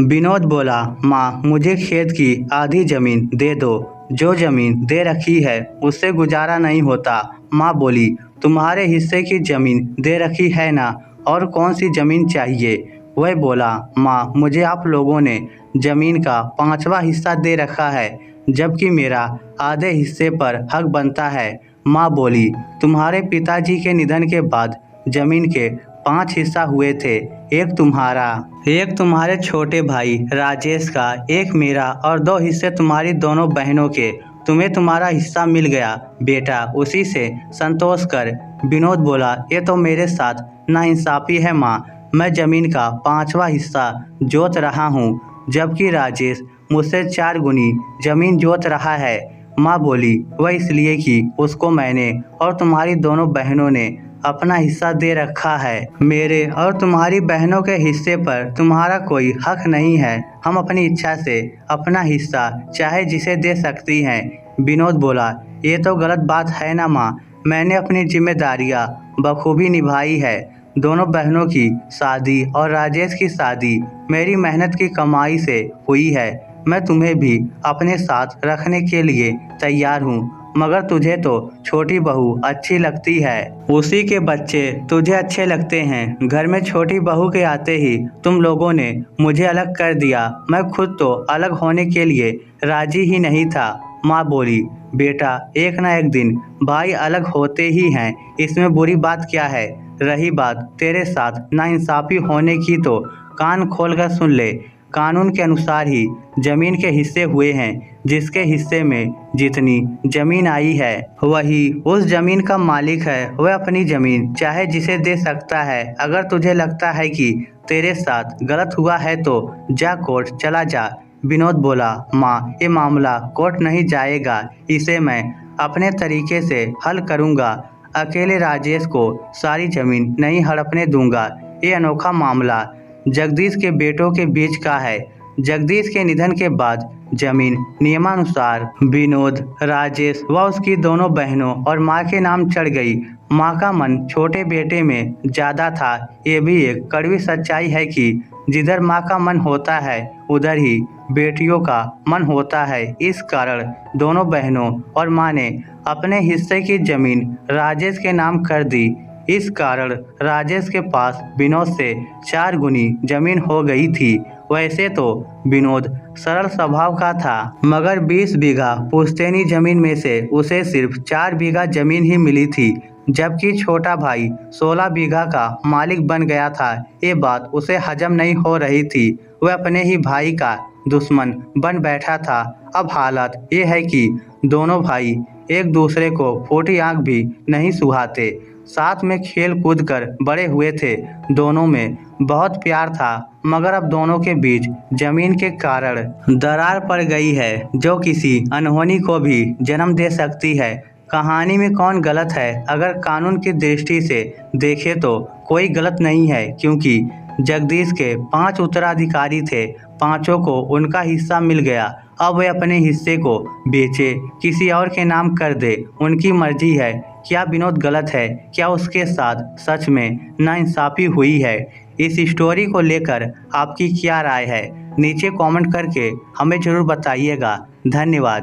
विनोद बोला, माँ मुझे खेत की आधी जमीन दे दो, जो जमीन दे रखी है उससे गुजारा नहीं होता। माँ बोली, तुम्हारे हिस्से की जमीन दे रखी है ना, और कौन सी जमीन चाहिए? वह बोला, माँ मुझे आप लोगों ने जमीन का 5वां हिस्सा दे रखा है, जबकि मेरा आधे हिस्से पर हक बनता है। माँ बोली, तुम्हारे पिताजी के निधन के बाद जमीन के 5 हिस्सा हुए थे, एक तुम्हारा, एक तुम्हारे छोटे भाई राजेश का, एक मेरा और 2 हिस्से तुम्हारी दोनों बहनों के। तुम्हें तुम्हारा हिस्सा मिल गया बेटा, उसी से संतोष कर। विनोद बोला, ये तो मेरे साथ नाइंसाफ़ी है माँ, मैं ज़मीन का 5वां हिस्सा जोत रहा हूँ, जबकि राजेश मुझसे 4 गुनी ज़मीन जोत रहा है। माँ बोली, वह इसलिए कि उसको मैंने और तुम्हारी दोनों बहनों ने अपना हिस्सा दे रखा है। मेरे और तुम्हारी बहनों के हिस्से पर तुम्हारा कोई हक नहीं है। हम अपनी इच्छा से अपना हिस्सा चाहे जिसे दे सकती हैं। विनोद बोला, ये तो गलत बात है ना माँ, मैंने अपनी जिम्मेदारियाँ बखूबी निभाई है। दोनों बहनों की शादी और राजेश की शादी मेरी मेहनत की कमाई से हुई है। मैं तुम्हें भी अपने साथ रखने के लिए तैयार हूँ, मगर तुझे तो छोटी बहू अच्छी लगती है, उसी के बच्चे तुझे अच्छे लगते हैं। घर में छोटी बहू के आते ही तुम लोगों ने मुझे अलग कर दिया। मैं खुद तो अलग होने के लिए राजी ही नहीं था। माँ बोली, बेटा एक ना एक दिन भाई अलग होते ही हैं, इसमें बुरी बात क्या है? रही बात तेरे साथ नाइंसाफ़ी होने की, तो कान खोलकर सुन ले। कानून के अनुसार ही जमीन के हिस्से हुए हैं। जिसके हिस्से में जितनी जमीन आई है वही उस जमीन का मालिक है। वह अपनी जमीन चाहे जिसे दे सकता है। अगर तुझे लगता है कि तेरे साथ गलत हुआ है तो जा कोर्ट चला जा। विनोद बोला, माँ ये मामला कोर्ट नहीं जाएगा, इसे मैं अपने तरीके से हल करूँगा। अकेले राजेश को सारी जमीन नहीं हड़पने दूंगा। ये अनोखा मामला जगदीश के बेटों के बीच का है। जगदीश के निधन के बाद जमीन नियमानुसार विनोद, राजेश व उसकी दोनों बहनों और माँ के नाम चढ़ गई। माँ का मन छोटे बेटे में ज़्यादा था। ये भी एक कड़वी सच्चाई है कि जिधर माँ का मन होता है उधर ही बेटियों का मन होता है। इस कारण दोनों बहनों और माँ ने अपने हिस्से की जमीन राजेश के नाम कर दी। इस कारण राजेश के पास विनोद से 4 गुनी जमीन हो गई थी। वैसे तो विनोद सरल स्वभाव का था, मगर 20 बीघा पुश्तैनी जमीन में से उसे सिर्फ 4 बीघा जमीन ही मिली थी, जबकि छोटा भाई 16 बीघा का मालिक बन गया था। ये बात उसे हजम नहीं हो रही थी। वह अपने ही भाई का दुश्मन बन बैठा था। अब हालत ये है कि दोनों भाई एक दूसरे को फूटी आंख भी नहीं सुहाते। साथ में खेल कूद कर बड़े हुए थे। दोनों में बहुत प्यार था, मगर अब दोनों के बीच जमीन के कारण दरार पड़ गई है, जो किसी अनहोनी को भी जन्म दे सकती है। कहानी में कौन गलत है? अगर कानून की दृष्टि से देखें तो कोई गलत नहीं है, क्योंकि जगदीश के 5 उत्तराधिकारी थे। पांचों को उनका हिस्सा मिल गया। अब वे अपने हिस्से को बेचे, किसी और के नाम कर दे, उनकी मर्जी है। क्या विनोद गलत है? क्या उसके साथ सच में नाइंसाफ़ी हुई है? इस स्टोरी को लेकर आपकी क्या राय है? नीचे कमेंट करके हमें ज़रूर बताइएगा। धन्यवाद।